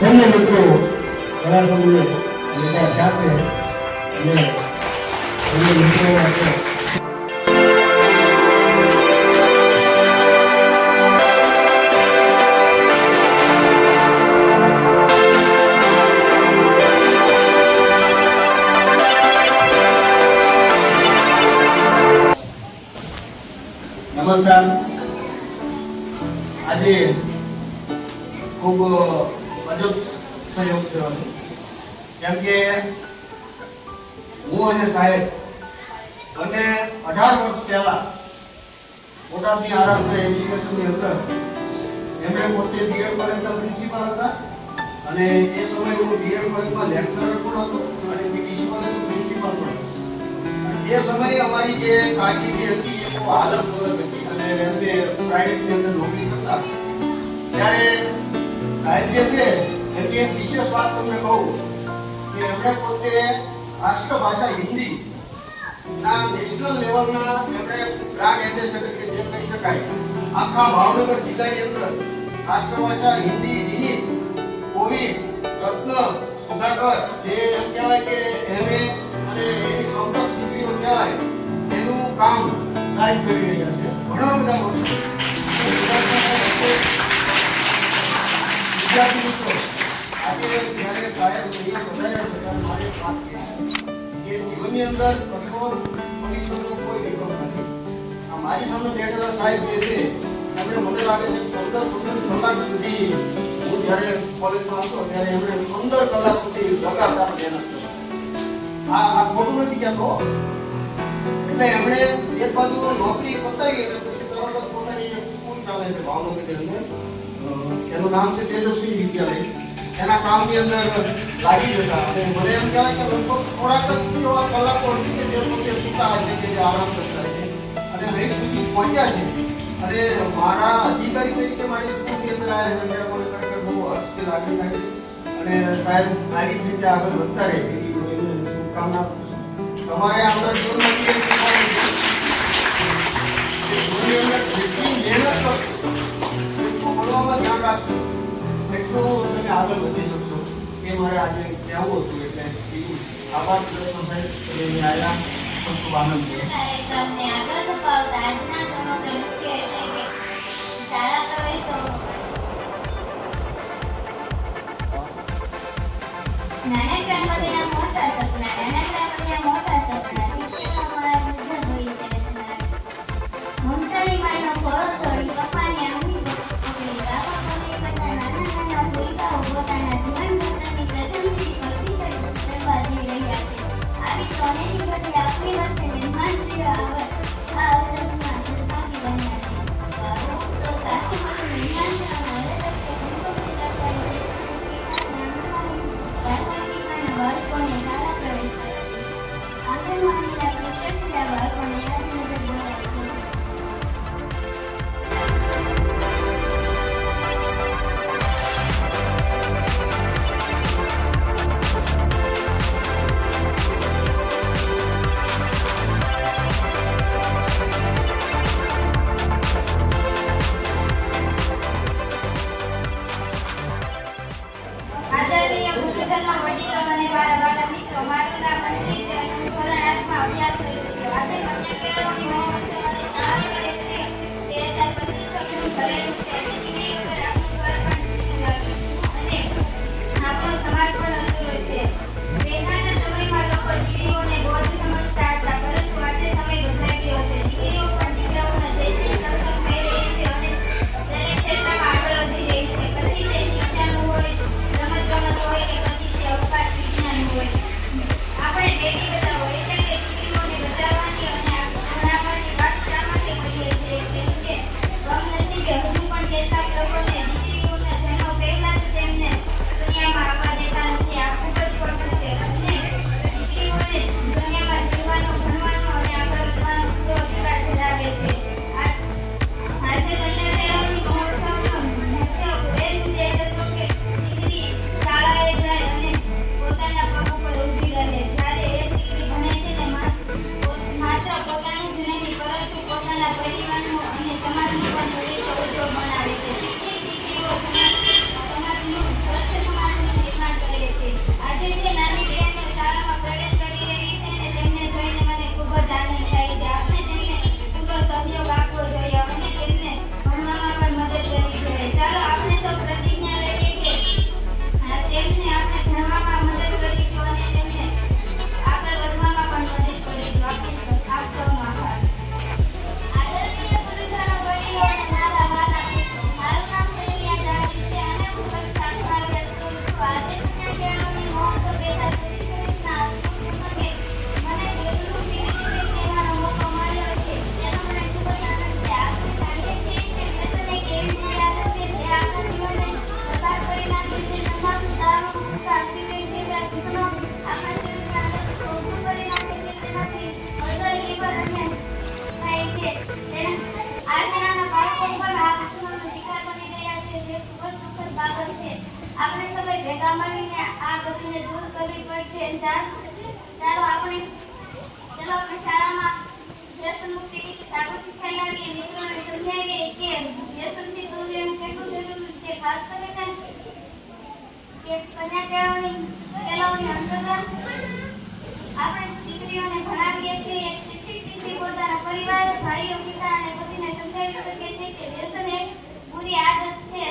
બંને મિત્રો ઘણા સમયે લેતા થયા છે અને બંને મિત્રો માટે નમસ્કાર. આજે ખૂબ અજબ સંયોગ થયો છે, કેમ કે હું અને સાહેબ બંને 18 વર્ષ પહેલા બોટાદની આરાધના એજ્યુકેશનની અંદર એમણે પોતે બીએડ કોલેજના પ્રિન્સિપાલ હતા અને એ સમયે હું બીએડ કોલેજમાં લેક્ચરર પણ હતો અને પીટીસી કોલેજનો પ્રિન્સિપાલ પણ હતો. એ સમયે અમારી જે કારકિર્દી હતી એ બહુ હાલતપૂર્વક હતી અને એમને પ્રાઇવેટની અંદર નોકરી કરતા. ત્યારે સાહેબ જે છે એની એક વિશેષ વાત તમને કહું કે એમણે પોતે રાષ્ટ્રભાષા હિન્દી ના નેશનલ લેવલના એમણે બ્રાન્ડ એમ્બેસેડર કે જે કહી શકાય આખા ભાવનગર જિલ્લાની અંદર રાષ્ટ્રભાષા હિન્દી વિનીત કોવિદ રત્ન સુધાકર જે એમ કહેવાય કે એને અને એની સમકક્ષ ડિગ્રીઓ કહેવાય એનું કામ સાહેબ કરી રહ્યા છે. ઘણા બધા વિદ્યાર્થી મિત્રો આજે જ્યારે સાહેબ અહીંયા વધાર્યા છે ત્યારે મારે એક વાત કહેવી કે જીવનની અંદર કઠોર પરિશ્રમનો કોઈ વિકલ્પ નથી. આ મારી સામે બેઠેલા સાહેબ જે છે એમણે મને લાગે છે 15 કલાક સુધી હું જ્યારે કોલેજમાં હતો ત્યારે એમણે 15 કલાક સુધી લગાતાર મહેનત કરી. આ ખોટું નથી કહેતો. એટલે એમણે એક બાજુ નોકરી પતાવી અને પછી તરત જ પોતાની સ્કૂલ ચાલે છે ભાવનગરની અંદર. એનું નામ છે તેજસ્વી વિદ્યાલય. એના કામની અંદર લાગી જતા અને મને એમ કહેવાય કે લગભગ થોડાક જ એવા કલાકો હતી કે જે પોતે સુતા છે કે જે આરામ કરતા છે અને અહીં સુધી પહોંચ્યા છે. અને મારા અધિકારી તરીકે મારી સ્કૂલની અંદર આવ્યા છે ત્યારે મને ખરેખર બહુ હર્ષથી લાગી લાગી અને સાહેબ આવી જ રીતે આગળ વધતા રહે એવી શુભકામના આપું છું. તમારે આપણા જીવનમાં જે શીખવાનું છે કે જીવનની અંદર જેટલી મહેનત કરશો એટલું ભણવામાં ધ્યાન રાખશો એટલું તમે આગળ વધી શકશો. એ મારે આજે કહેવું હતું. એટલે બીજું આભાર પ્રયત્ન સાહેબ તમે અહીં આવ્યા ખૂબ ખૂબ આનંદ થયો. નાનકડા મગજના મોટા સપના, નાનકડા મગજના મોટા સપના, શિક્ષણમાં મારા બુદ્ધ હોય છે રચના. મમતાની માનો ઘોડો છોડી પપ્પાને અમી પકડી બાપા પકડી બધા નાના નાના ભૂલકાઓ પોતાના જીવન પોતાની પ્રથમથી ભક્તિ કરવા જઈ રહ્યા છે. આવી સોનેરી બધી આપણી વચ્ચે મહેમાન પ્રિય આવત આ અવસરમાં ભેગા મળીને આ બધુંને દૂર કરવી પડશે. ચાલો આપણે શાળામાં વ્યસન મુક્તિની જાગૃતિ ફેલાવીએ, મિત્રોને સમજાવીએ કે વ્યસનથી દૂર રહેવું કેટલું જરૂરી છે. ખાસ કરીને કે કન્યા કેળવણી અંતર્ગત આપણે દીકરીઓને ભણાવીએ છીએ. એક શિક્ષિત દીકરી પોતાના પરિવાર, ભાઈઓ, પિતા અને પતિને સમજાવી શકે છે કે વ્યસન એક બુરી આદત છે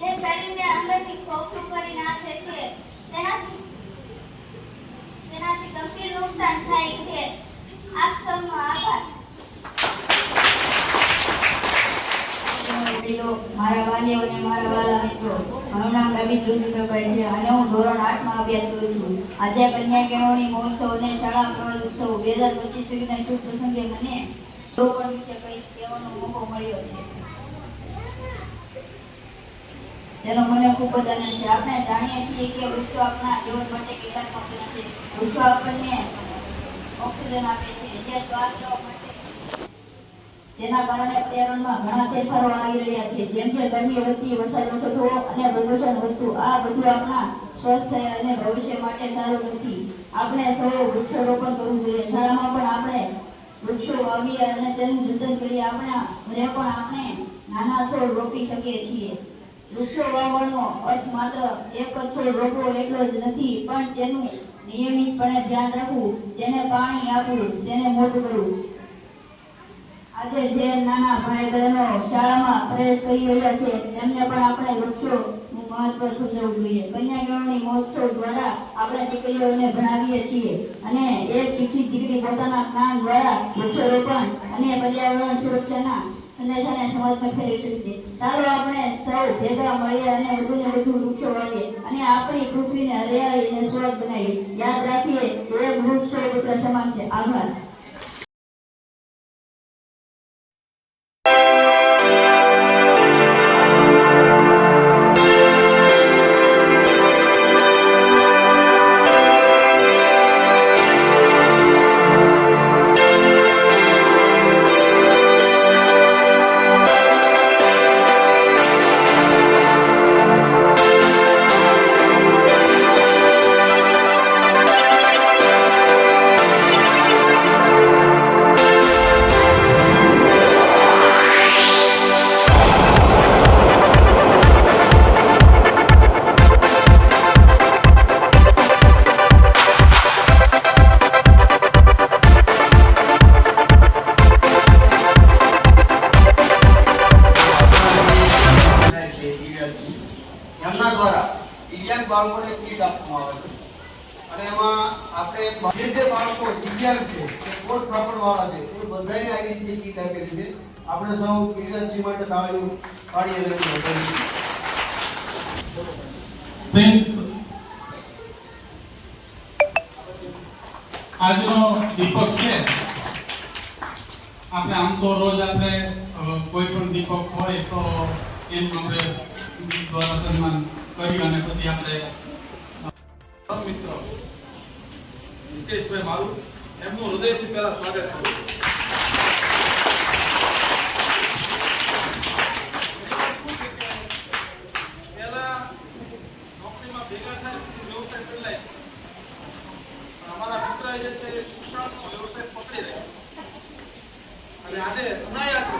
જે શરીરને અંદરથી ખોખલું કરી નાખે છે. તેનાથી ગંભીર નુકસાન થાય છે. આપ સૌનો આભાર. મારા વાલીઓ અને મારા વાલા મિત્રો, મારું નામ રવિ જોશીભાઈ છે અને હું ધોરણ 8 માં અભ્યાસ કરું છું. આજે કન્યા કેળવણી મહોત્સવ અને શાળા પ્રવેશ ઉત્સવ 2025 ના શુભ પ્રસંગે મને રોપણ વિશે કંઈક કહેવાનો મોકો મળ્યો છે, જેનો મને ખૂબ જ આનંદ છે. આપણે જાણીએ છીએ કે વૃક્ષો આપણા જીવન માટે કેટલા મહત્વના છે. વૃક્ષો આપણને ઓક્સિજન આપે છે, જે શ્વાસ લેવા માટે. તેના કારણે પર્યાવરણમાં ઘણા ફેરફારો આવી રહ્યા છે, જેમ કે ગરમી વધતી, વરસાદ ઓછો થવો અને પ્રદૂષણ વધતું. આ બધું આપણા સ્વાસ્થ્ય અને ભવિષ્ય માટે સારું નથી. આપણે સૌ વૃક્ષારોપણ કરવું જોઈએ. શાળામાં પણ આપણે વૃક્ષો વાવીએ અને તેનું જતન કરીએ. આપણા ઘરે પણ આપણે નાના છોડ રોપી શકીએ છીએ. વૃક્ષો વાવવાનો અર્થ માત્ર એક જ છોડ રોપવો એટલો જ નથી, પણ તેનું નિયમિતપણે ધ્યાન રાખવું, તેને પાણી આપવું, તેને મોટું કરવું. આજે જે નાના ભાઈ બહેનો શાળામાં પ્રવેશ કરી રહ્યા છે તેમને પણ આપણે વૃક્ષોનું મહત્વ સમજાવવું જોઈએ. કન્યા કેળવણી મહોત્સવ દ્વારા આપણે દીકરીઓને ભણાવીએ છીએ અને એક શિક્ષિત દીકરી પોતાના જ્ઞાન દ્વારા વૃક્ષારોપણ અને પર્યાવરણ સુરક્ષાના સંદેશાને સમાજમાં ફેરવી શકે છે. ચાલો આપણે સૌ ભેગા મળીએ અને વધુને વધુ વૃક્ષો વાવીએ અને આપણી પૃથ્વીને હરિયાળી અને સ્વચ્છ બનાવીએ. યાદ રાખીએ, એક વૃક્ષ સો પુત્ર સમાન છે. આભાર. એમના દ્વારા દિવ્યાંગ બાળકોને કીટ આપવામાં આવે છે અને એમાં આપણે જે બાળકો દિવ્યાંગ છે, કોટ કાપડ વાળા છે, એ બધાને આવી રીતે કીટ આપેલી છે. આપણે સૌ દિવ્યાંગજી માટે તાળીઓ પાડીએ આજનો દીપક છે. આપણે આમ તો રોજ આપણે કોઈ પણ દીપક હોય તો એમ આપણે દ્વારા સન્માન કરી અને પછી આપણે મિત્રો નિકેશભાઈ મારું એમનું હૃદયથી પહેલા સ્વાગત કરું. પહેલા નોકરીમાં ભેગા થાય વ્યવસાય બદલાય, પણ અમારા મિત્ર જે છે એ શિક્ષણનો વ્યવસાય પકડી રહ્યા અને આજે અનાયાસે